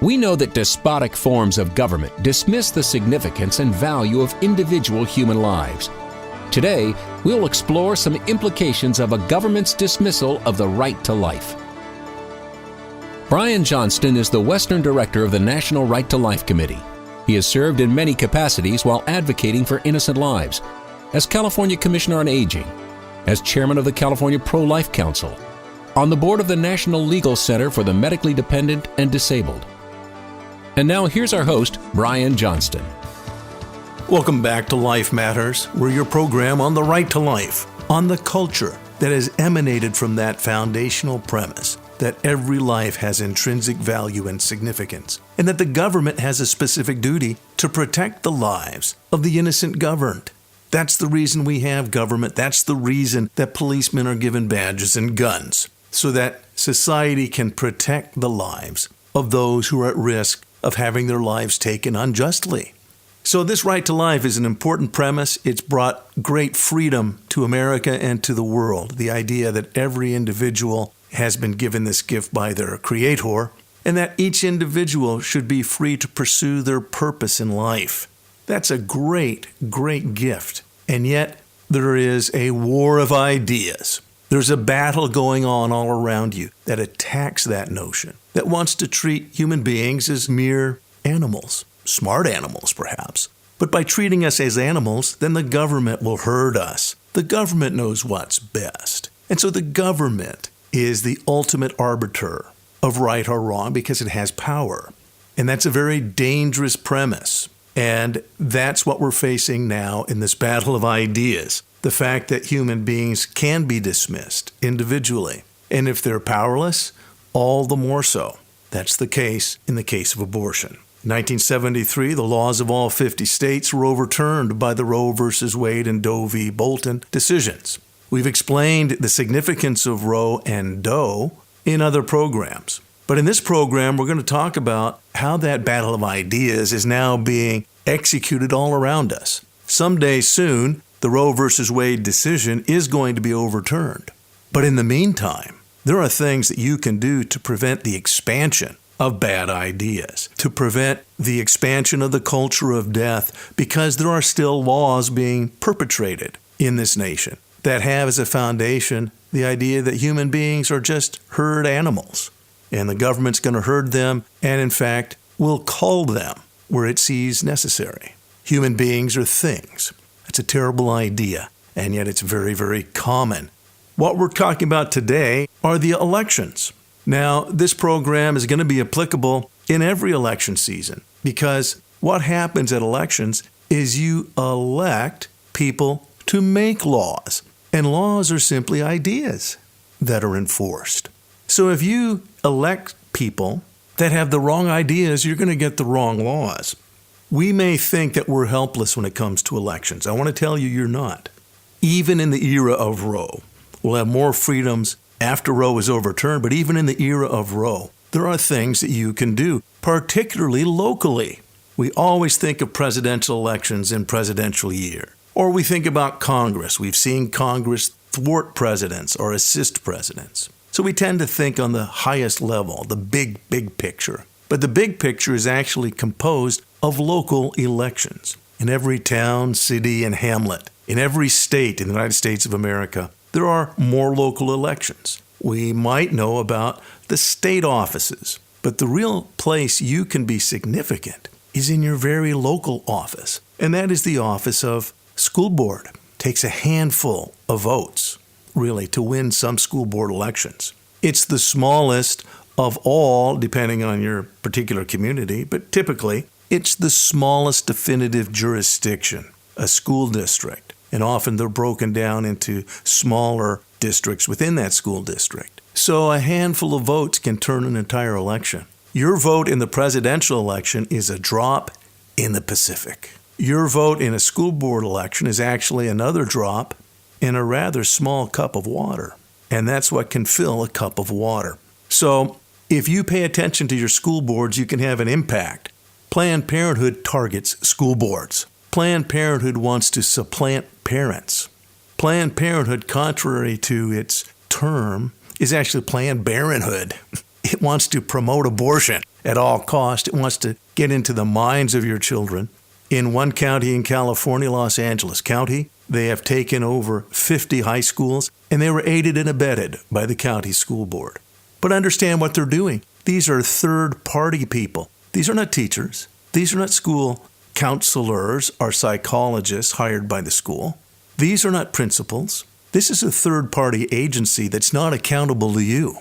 We know that despotic forms of government dismiss the significance and value of individual human lives. Today, we'll explore some implications of a government's dismissal of the right to life. Brian Johnston is the Western Director of the National Right to Life Committee. He has served in many capacities while advocating for innocent lives, as California Commissioner on Aging, as Chairman of the California ProLife Council, on the board of the National Legal Center for the Medically Dependent and Disabled. And now here's our host, Brian Johnston. Welcome back to Life Matters. We're your program on the right to life, on the culture that has emanated from that foundational premise that every life has intrinsic value and significance, and that the government has a specific duty to protect the lives of the innocent governed. That's the reason we have government. That's the reason that policemen are given badges and guns, so that society can protect the lives of those who are at risk of having their lives taken unjustly. So this right to life is an important premise. It's brought great freedom to America and to the world. The idea that every individual has been given this gift by their Creator, and that each individual should be free to pursue their purpose in life. That's a great, great gift. And yet, there is a war of ideas. There's a battle going on all around you that attacks that notion, that wants to treat human beings as mere animals, smart animals perhaps. But by treating us as animals, then the government will herd us. The government knows what's best. And so the government is the ultimate arbiter of right or wrong because it has power. And that's a very dangerous premise. And that's what we're facing now in this battle of ideas. The fact that human beings can be dismissed individually. And if they're powerless, all the more so. That's the case in the case of abortion. In 1973, the laws of all 50 states were overturned by the Roe v. Wade and Doe v. Bolton decisions. We've explained the significance of Roe and Doe in other programs. But in this program, we're going to talk about how that battle of ideas is now being executed all around us. Someday soon, the Roe v. Wade decision is going to be overturned. But in the meantime, there are things that you can do to prevent the expansion of bad ideas, to prevent the expansion of the culture of death, because there are still laws being perpetrated in this nation that have as a foundation the idea that human beings are just herd animals, and the government's going to herd them and, in fact, will cull them where it sees necessary. Human beings are things. It's a terrible idea, and yet it's very, very common. What we're talking about today are the elections. Now, this program is going to be applicable in every election season because what happens at elections is you elect people to make laws, and laws are simply ideas that are enforced. So if you elect people that have the wrong ideas, you're going to get the wrong laws. We may think that we're helpless when it comes to elections. I want to tell you, you're not. Even in the era of Roe, we'll have more freedoms after Roe is overturned, but even in the era of Roe, there are things that you can do, particularly locally. We always think of presidential elections in presidential year. Or we think about Congress. We've seen Congress thwart presidents or assist presidents. So we tend to think on the highest level, the big picture. But the big picture is actually composed of local elections. In every town, city, and hamlet, in every state in the United States of America, there are more local elections. We might know about the state offices, but the real place you can be significant is in your very local office, and that is the office of school board. It takes a handful of votes, really, to win some school board elections. It's the smallest of all, depending on your particular community, but typically it's the smallest definitive jurisdiction, a school district, and often they're broken down into smaller districts within that school district. So a handful of votes can turn an entire election. Your vote in the presidential election is a drop in the Pacific. Your vote in a school board election is actually another drop in a rather small cup of water. And that's what can fill a cup of water. So if you pay attention to your school boards, you can have an impact. Planned Parenthood targets school boards. Planned Parenthood wants to supplant parents. Planned Parenthood, contrary to its term, is actually Planned Parenthood. It wants to promote abortion at all costs. It wants to get into the minds of your children. In one county in California, Los Angeles County, they have taken over 50 high schools, and they were aided and abetted by the county school board. But understand what they're doing. These are third-party people. These are not teachers. These are not school counselors or psychologists hired by the school. These are not principals. This is a third-party agency that's not accountable to you.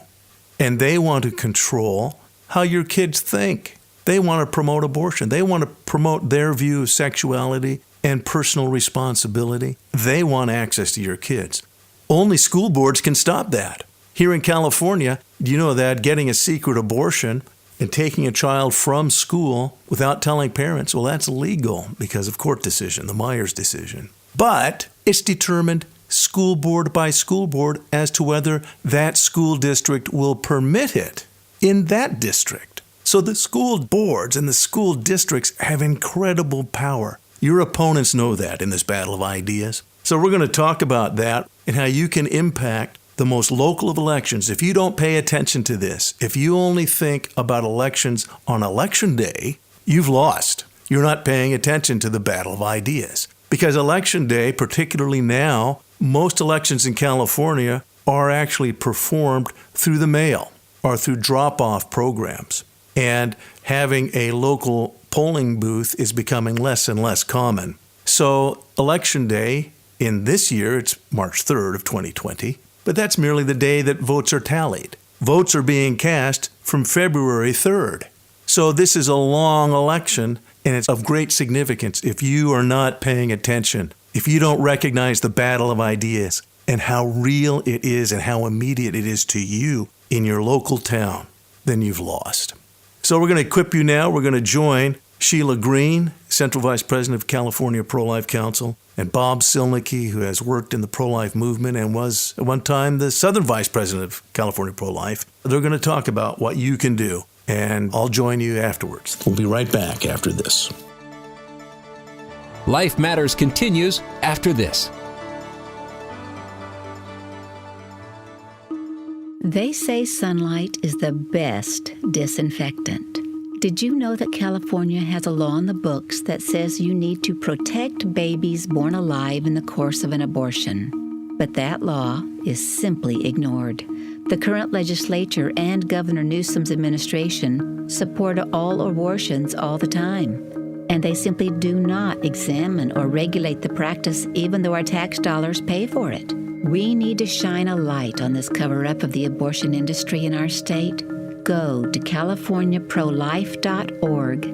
And they want to control how your kids think. They want to promote abortion. They want to promote their view of sexuality and personal responsibility. They want access to your kids. Only school boards can stop that. Here in California, you know that getting a secret abortion and taking a child from school without telling parents, well, that's illegal because of court decision, the Myers decision. But it's determined school board by school board as to whether that school district will permit it in that district. So the school boards and the school districts have incredible power. Your opponents know that in this battle of ideas. So we're going to talk about that and how you can impact the most local of elections. If you don't pay attention to this, if you only think about elections on election day, you've lost. You're not paying attention to the battle of ideas. Because election day, particularly now, most elections in California are actually performed through the mail or through drop-off programs. And having a local polling booth is becoming less and less common. So election day in this year, it's March 3rd of 2020, but that's merely the day that votes are tallied. Votes are being cast from February 3rd. So this is a long election, and it's of great significance if you are not paying attention, if you don't recognize the battle of ideas and how real it is and how immediate it is to you in your local town, then you've lost. So we're going to equip you now. We're going to join Sheila Green, Central Vice President of California ProLife Council, and Bob Cièlnicky, who has worked in the pro-life movement and was at one time the Southern Vice President of California ProLife. They're going to talk about what you can do, and I'll join you afterwards. We'll be right back after this. Life Matters continues after this. They say sunlight is the best disinfectant. Did you know that California has a law in the books that says you need to protect babies born alive in the course of an abortion? But that law is simply ignored. The current legislature and Governor Newsom's administration support all abortions all the time. And they simply do not examine or regulate the practice even though our tax dollars pay for it. We need to shine a light on this cover-up of the abortion industry in our state. Go to CaliforniaProLife.org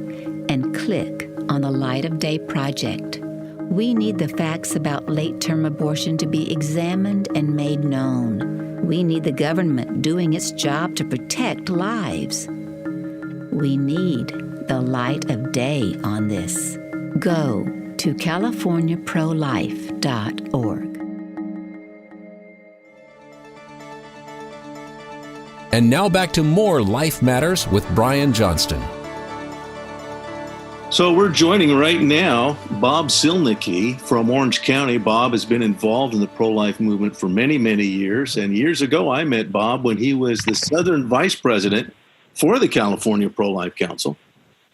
and click on the Light of Day Project. We need the facts about late-term abortion to be examined and made known. We need the government doing its job to protect lives. We need the light of day on this. Go to CaliforniaProLife.org. And now back to more Life Matters with Brian Johnston. So we're joining right now Bob Cièlnicky from Orange County. Bob has been involved in the pro-life movement for many, many years. And years ago, I met Bob when he was the Southern Vice President for the California ProLife Council.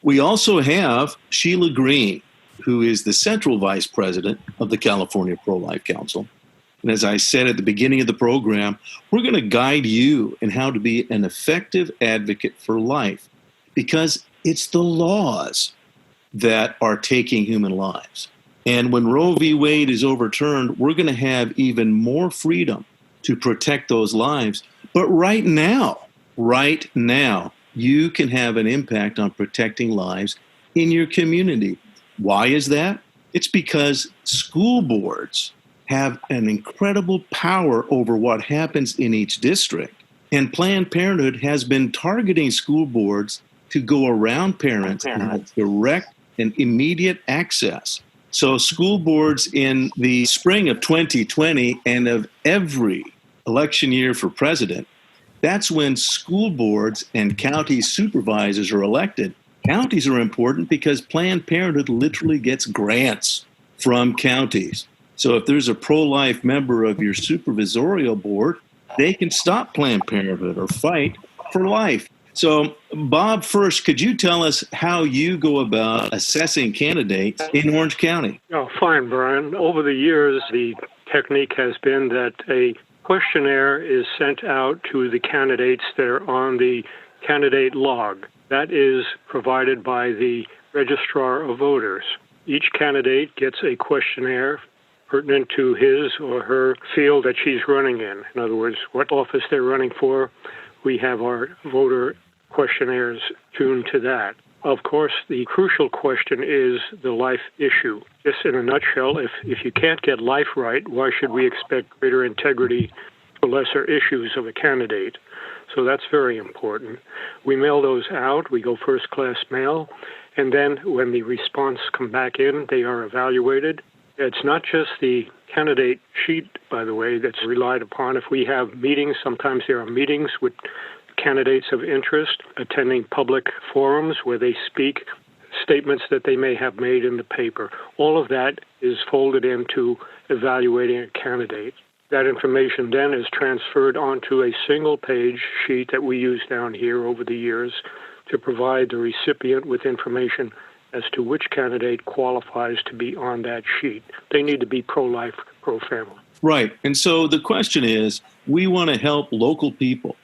We also have Sheila Green, who is the Central Vice President of the California ProLife Council. And as I said at the beginning of the program, we're going to guide you in how to be an effective advocate for life, because it's the laws that are taking human lives. And when Roe v. Wade is overturned, we're going to have even more freedom to protect those lives. But right now, you can have an impact on protecting lives in your community. Why is that? It's because school boards have an incredible power over what happens in each district. And Planned Parenthood has been targeting school boards to go around parents and have direct and immediate access. So school boards in the spring of 2020 and of every election year for president, that's when school boards and county supervisors are elected. Counties are important because Planned Parenthood literally gets grants from counties. So if there's a pro-life member of your supervisorial board, they can stop Planned Parenthood or fight for life. So, Bob, first, could you tell us how you go about assessing candidates in Orange County? Oh, fine, Brian. Over the years, the technique has been that a questionnaire is sent out to the candidates that are on the candidate log. That is provided by the registrar of voters. Each candidate gets a questionnaire pertinent to his or her field that she's running in. In other words, what office they're running for. We have our voter questionnaires tuned to that. Of course, the crucial question is the life issue. Just in a nutshell, if you can't get life right, why should we expect greater integrity for lesser issues of a candidate? So that's very important. We mail those out. We go first-class mail. And then when the response come back in, they are evaluated. It's not just the candidate sheet, by the way, that's relied upon. If we have meetings, sometimes there are meetings with candidates of interest attending public forums where they speak statements that they may have made in the paper. All of that is folded into evaluating a candidate. That information then is transferred onto a single-page sheet that we use down here over the years to provide the recipient with information as to which candidate qualifies to be on that sheet. They need to be pro-life, pro-family. Right. And so the question is, we want to help local people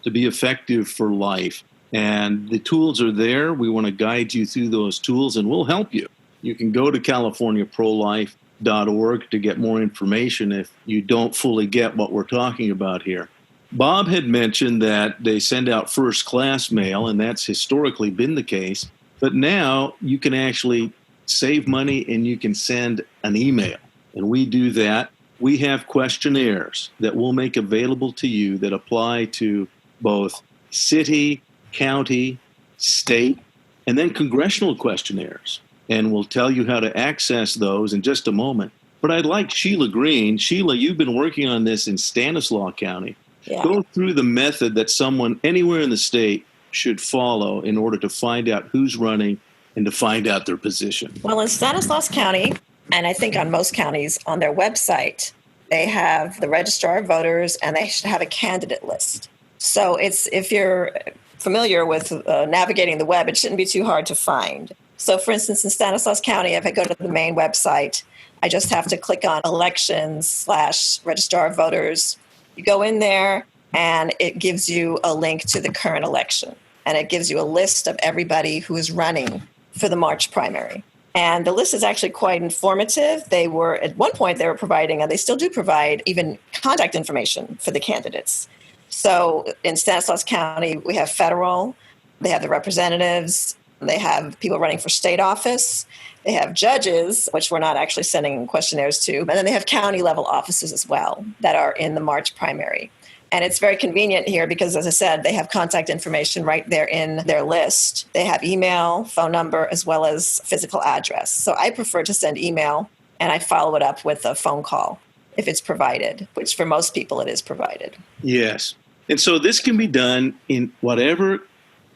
to be effective for life. And the tools are there. We want to guide you through those tools, and we'll help you. You can go to CaliforniaProLife.org to get more information if you don't fully get what we're talking about here. Bob had mentioned that they send out first-class mail, and that's historically been the case. But now you can actually save money and you can send an email. And we do that. We have questionnaires that we'll make available to you that apply to both city, county, state, and then congressional questionnaires. And we'll tell you how to access those in just a moment. But I'd like Sheila Green. Sheila, you've been working on this in Stanislaus County. Yeah. Go through the method that someone anywhere in the state should follow in order to find out who's running and to find out their position. Well, in Stanislaus County, and I think on most counties, on their website, they have the registrar of voters and they should have a candidate list. So if you're familiar with navigating the web, it shouldn't be too hard to find. So for instance, in Stanislaus County, if I go to the main website, I just have to click on elections/registrar of voters. You go in there and it gives you a link to the current election. And it gives you a list of everybody who is running for the March primary. And the list is actually quite informative. At one point they were providing, and they still do provide, even contact information for the candidates. So in Stanislaus County, we have federal, they have the representatives, they have people running for state office, they have judges, which we're not actually sending questionnaires to, and then they have county level offices as well that are in the March primary. And it's very convenient here because, as I said, they have contact information right there in their list. They have email, phone number, as well as physical address. So I prefer to send email, and I follow it up with a phone call if it's provided, which for most people it is provided. Yes. And so this can be done in whatever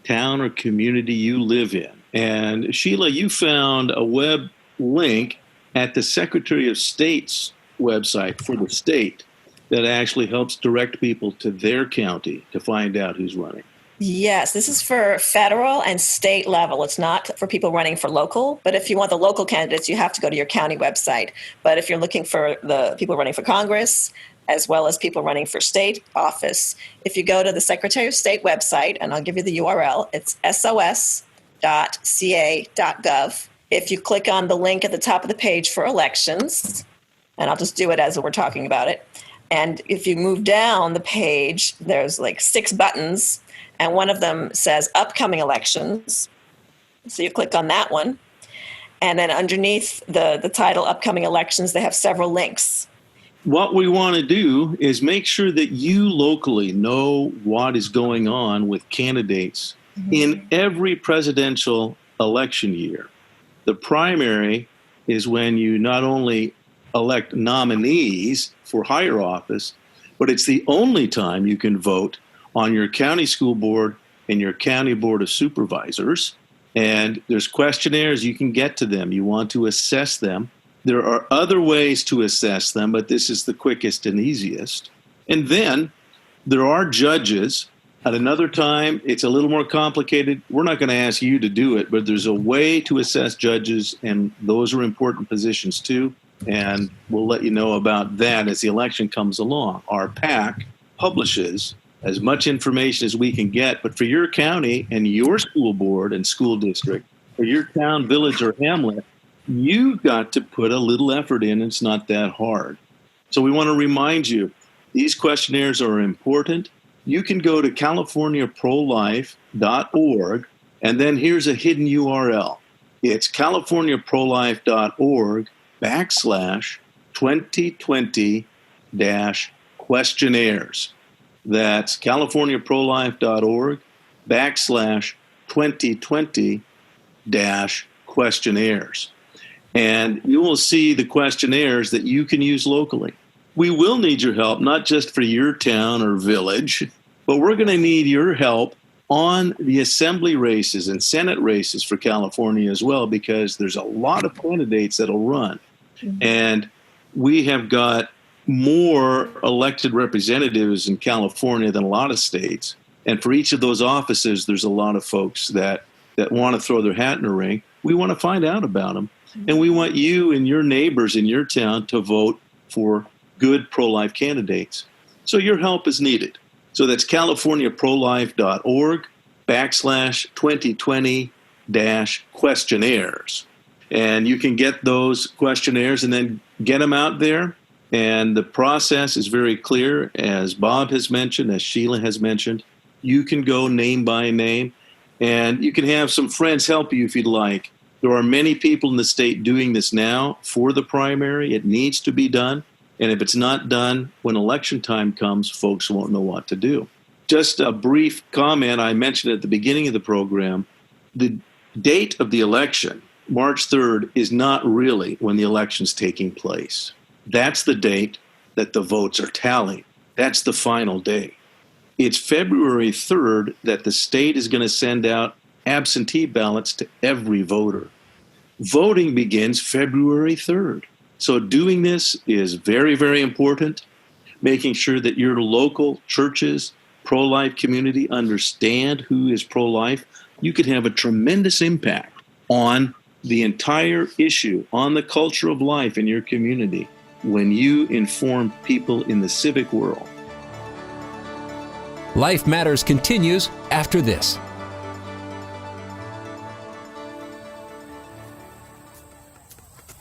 town or community you live in. And Sheila, you found a web link at the Secretary of State's website for the state that actually helps direct people to their county to find out who's running. Yes, this is for federal and state level. It's not for people running for local, but if you want the local candidates, you have to go to your county website. But if you're looking for the people running for Congress, as well as people running for state office, if you go to the Secretary of State website, and I'll give you the URL, it's sos.ca.gov. If you click on the link at the top of the page for elections, and I'll just do it as we're talking about it, and if you move down the page, there's like 6 buttons, and one of them says upcoming elections. So you click on that one. And then underneath the title upcoming elections, they have several links. What we want to do is make sure that you locally know what is going on with candidates in every presidential election year. The primary is when you not only elect nominees for higher office, but it's the only time you can vote on your county school board and your county board of supervisors. And there's questionnaires, you can get to them. You want to assess them. There are other ways to assess them, but this is the quickest and easiest. And then there are judges At another time, it's a little more complicated. We're not going to ask you to do it, but there's a way to assess judges, and those are important positions too. And we'll let you know about that as the election comes along. Our PAC publishes as much information as we can get, but for your county and your school board and school district, for your town, village, or hamlet, you've got to put a little effort in. It's not that hard. So we want to remind you, these questionnaires are important. You can go to CaliforniaProLife.org, and then here's a hidden URL. It's CaliforniaProLife.org/2020-questionnaires. That's CaliforniaProLife.org/2020-questionnaires. And you will see the questionnaires that you can use locally. We will need your help, not just for your town or village, but we're going to need your help on the assembly races and Senate races for California as well, because there's a lot of candidates that'll run. Mm-hmm. And we have got more elected representatives in California than a lot of states. And for each of those offices, there's a lot of folks that want to throw their hat in the ring. We want to find out about them. Mm-hmm. And we want you and your neighbors in your town to vote for good pro-life candidates. So your help is needed. So that's CaliforniaProLife.org/2020-questionnaires. And you can get those questionnaires and then get them out there. And the process is very clear, as Bob has mentioned, as Sheila has mentioned. You can go name by name, and you can have some friends help you if you'd like. There are many people in the state doing this now for the primary. It needs to be done. And if it's not done, when election time comes, folks won't know what to do. Just a brief comment I mentioned at the beginning of the program. The date of the election, March 3rd, is not really when the election's taking place. That's the date that the votes are tallied. That's the final day. It's February 3rd that the state is going to send out absentee ballots to every voter. Voting begins February 3rd. So doing this is very, very important, making sure that your local churches, pro-life community understand who is pro-life. You could have a tremendous impact on the entire issue, on the culture of life in your community when you inform people in the civic world. Life Matters continues after this.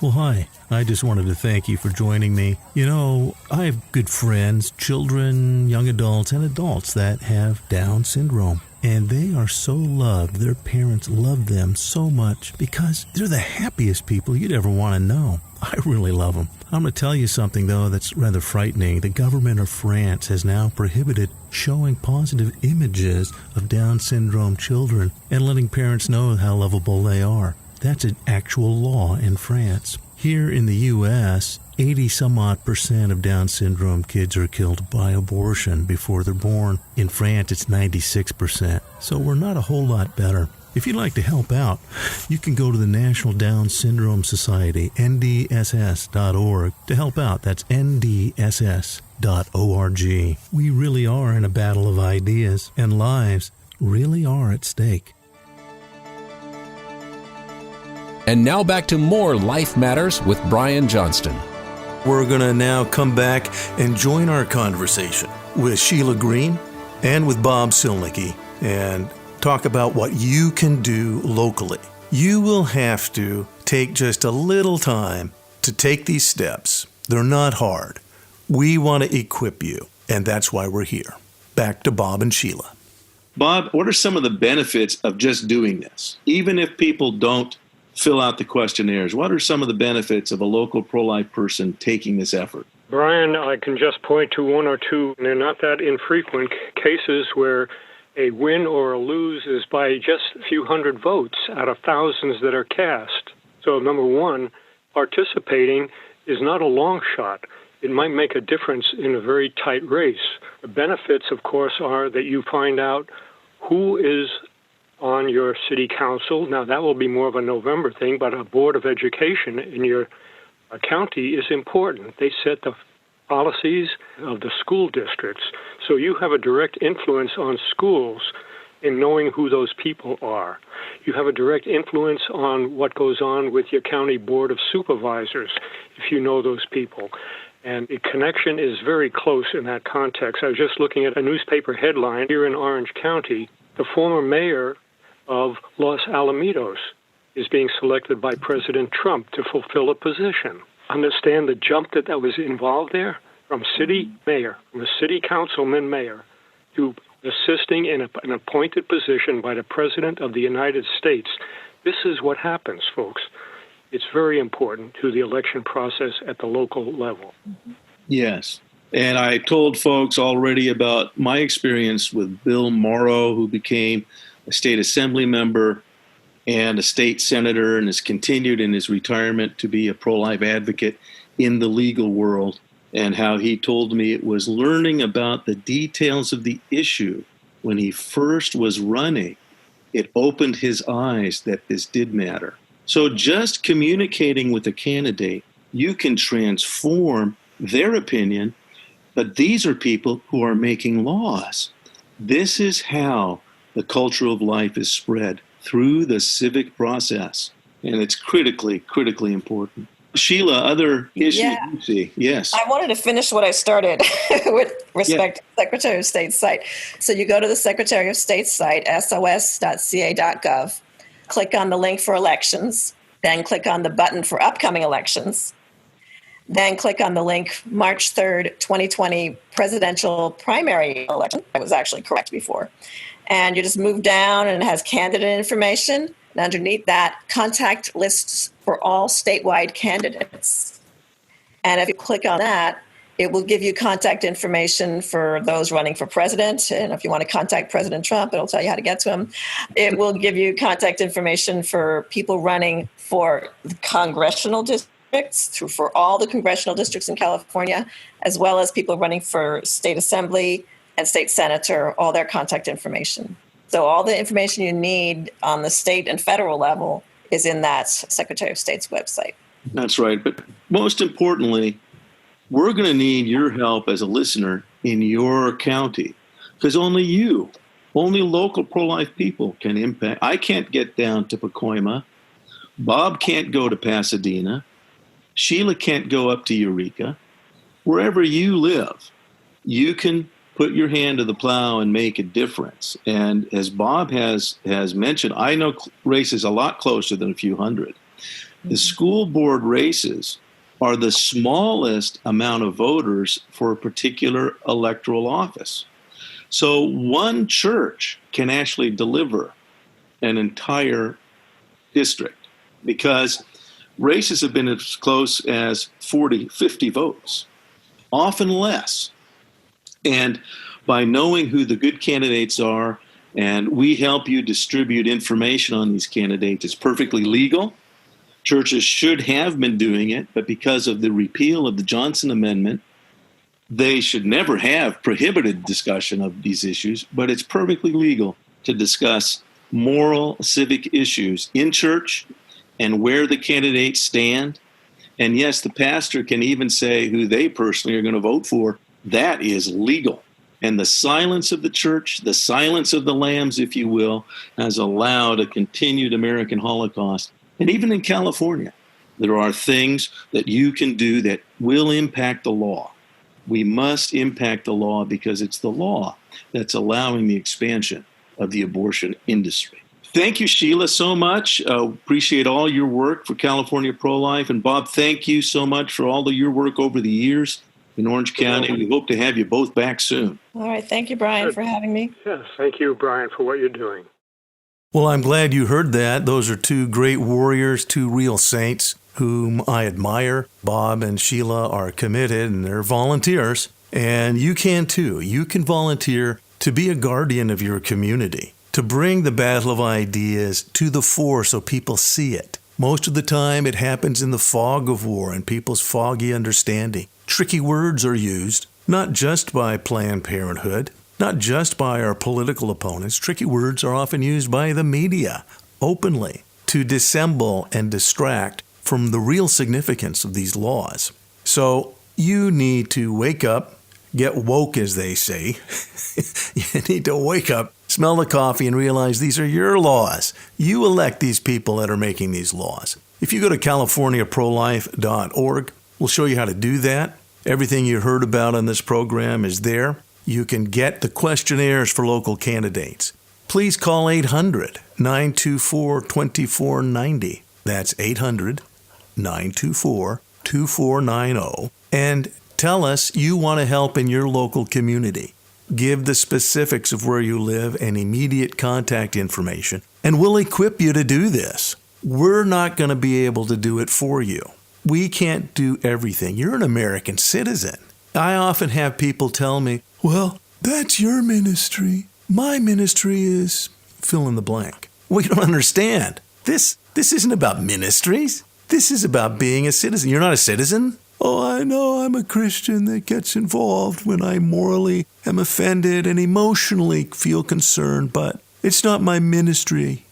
Well, hi. I just wanted to thank you for joining me. You know, I have good friends, children, young adults, and adults that have Down syndrome. And they are so loved. Their parents love them so much because they're the happiest people you'd ever want to know. I really love them. I'm going to tell you something, though, that's rather frightening. The government of France has now prohibited showing positive images of Down syndrome children and letting parents know how lovable they are. That's an actual law in France. Here in the U.S., 80-some-odd% of Down syndrome kids are killed by abortion before they're born. In France, it's 96%. So we're not a whole lot better. If you'd like to help out, you can go to the National Down Syndrome Society, ndss.org, to help out. That's ndss.org. We really are in a battle of ideas, and lives really are at stake. And now back to more Life Matters with Brian Johnston. We're going to now come back and join our conversation with Sheila Green and with Bob Cièlnicky and talk about what you can do locally. You will have to take just a little time to take these steps. They're not hard. We want to equip you, and that's why we're here. Back to Bob and Sheila. Bob, what are some of the benefits of just doing this? Even if people don't fill out the questionnaires, what are some of the benefits of a local pro-life person taking this effort? Brian, I can just point to one or two, and they're not that infrequent, cases where a win or a lose is by just a few hundred votes out of thousands that are cast. So number one, participating is not a long shot. It might make a difference in a very tight race. The benefits, of course, are that you find out who is on your city council. Now, that will be more of a November thing, but a board of education in your county is important. They set the policies of the school districts. So you have a direct influence on schools in knowing who those people are. You have a direct influence on what goes on with your county board of supervisors if you know those people. And the connection is very close in that context. I was just looking at a newspaper headline here in Orange County. The former mayor of Los Alamitos is being selected by President Trump to fulfill a position. Understand the jump that was involved there? From city mayor, from a city councilman mayor, to assisting in an appointed position by the President of the United States. This is what happens, folks. It's very important to the election process at the local level. Yes. And I told folks already about my experience with Bill Morrow, who became a state assembly member and a state senator and has continued in his retirement to be a pro-life advocate in the legal world, and how he told me it was learning about the details of the issue when he first was running. It opened his eyes that this did matter. So just communicating with a candidate, you can transform their opinion, but these are people who are making laws. This is how the culture of life is spread, through the civic process. And it's critically, critically important. Sheila, other issues you see? Yes. I wanted to finish what I started with respect to the Secretary of State's site. So you go to the Secretary of State's site, sos.ca.gov, click on the link for elections, then click on the button for upcoming elections, then click on the link March 3rd, 2020 presidential primary election. I was actually correct before. And you just move down and it has candidate information. And underneath that, contact lists for all statewide candidates. And if you click on that, it will give you contact information for those running for president. And if you want to contact President Trump, it'll tell you how to get to him. It will give you contact information for people running for the congressional districts, for all the congressional districts in California, as well as people running for state assembly and state senator, all their contact information. So all the information you need on the state and federal level is in that Secretary of State's website. That's right. But most importantly, we're going to need your help as a listener in your county, because only local pro-life people can impact. I can't get down to Pacoima. Bob can't go to Pasadena. Sheila can't go up to Eureka. Wherever you live, you can put your hand to the plow and make a difference. And as Bob has mentioned, I know races a lot closer than a few hundred. The school board races are the smallest amount of voters for a particular electoral office. So one church can actually deliver an entire district, because races have been as close as 40, 50 votes, often less. And by knowing who the good candidates are, and we help you distribute information on these candidates, it's perfectly legal. Churches should have been doing it, but because of the repeal of the Johnston Amendment, they should never have prohibited discussion of these issues, but it's perfectly legal to discuss moral, civic issues in church and where the candidates stand. And yes, the pastor can even say who they personally are going to vote for. That is legal. And the silence of the church, the silence of the lambs, if you will, has allowed a continued American Holocaust. And even in California, there are things that you can do that will impact the law. We must impact the law because it's the law that's allowing the expansion of the abortion industry. Thank you, Sheila, so much. Appreciate all your work for California ProLife. And Bob, thank you so much for all of your work over the years in Orange County. We hope to have you both back soon. All right. Thank you, Brian, for having me. Yes, thank you, Brian, for what you're doing. Well, I'm glad you heard that. Those are two great warriors, two real saints whom I admire. Bob and Sheila are committed and they're volunteers. And you can too. You can volunteer to be a guardian of your community, to bring the battle of ideas to the fore so people see it. Most of the time it happens in the fog of war and people's foggy understanding. Tricky words are used, not just by Planned Parenthood, not just by our political opponents. Tricky words are often used by the media openly to dissemble and distract from the real significance of these laws. So you need to wake up, get woke, as they say. You need to wake up, smell the coffee, and realize these are your laws. You elect these people that are making these laws. If you go to CaliforniaProLife.org, we'll show you how to do that. Everything you heard about on this program is there. You can get the questionnaires for local candidates. Please call 800-924-2490. That's 800-924-2490. And tell us you want to help in your local community. Give the specifics of where you live and immediate contact information, and we'll equip you to do this. We're not going to be able to do it for you. We can't do everything. You're an American citizen. I often have people tell me, well, that's your ministry. My ministry is fill in the blank. Well, you don't understand. This isn't about ministries. This is about being a citizen. You're not a citizen? Oh, I know I'm a Christian that gets involved when I morally am offended and emotionally feel concerned, but it's not my ministry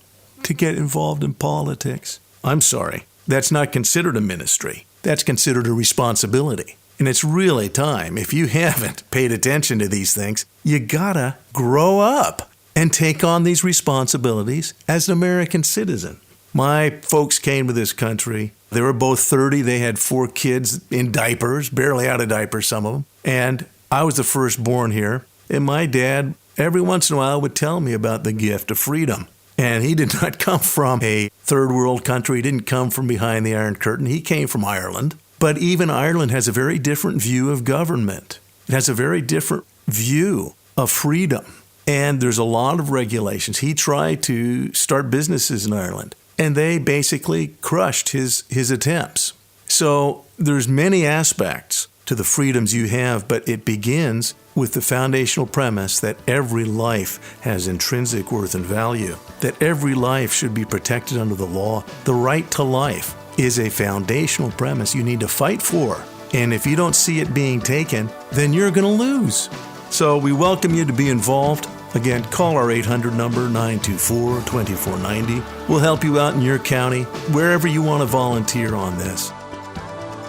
to get involved in politics. I'm sorry. That's not considered a ministry. That's considered a responsibility. And it's really time, if you haven't paid attention to these things, you gotta grow up and take on these responsibilities as an American citizen. My folks came to this country. They were both 30. They had 4 kids in diapers, barely out of diapers, some of them. And I was the firstborn here. And my dad, every once in a while, would tell me about the gift of freedom. And he did not come from a third world country. He didn't come from behind the Iron Curtain. He came from Ireland. But even Ireland has a very different view of government. It has a very different view of freedom. And there's a lot of regulations. He tried to start businesses in Ireland, and they basically crushed his attempts. So there's many aspects to the freedoms you have, but it begins with the foundational premise that every life has intrinsic worth and value, that every life should be protected under the law. The right to life is a foundational premise you need to fight for. And if you don't see it being taken, then you're going to lose. So we welcome you to be involved. Again, call our 800 number, 924-2490. We'll help you out in your county, wherever you want to volunteer on this.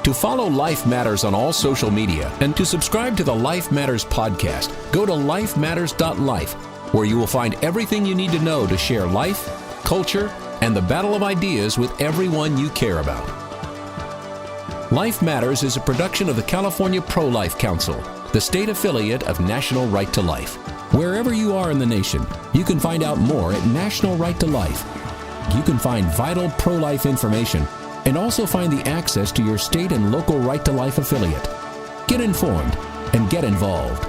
To follow Life Matters on all social media and to subscribe to the Life Matters podcast, go to lifematters.life, where you will find everything you need to know to share life, culture, and the battle of ideas with everyone you care about. Life Matters is a production of the California ProLife Council, the state affiliate of National Right to Life. Wherever you are in the nation, you can find out more at National Right to Life. You can find vital pro-life information and also find the access to your state and local Right to Life affiliate. Get informed and get involved.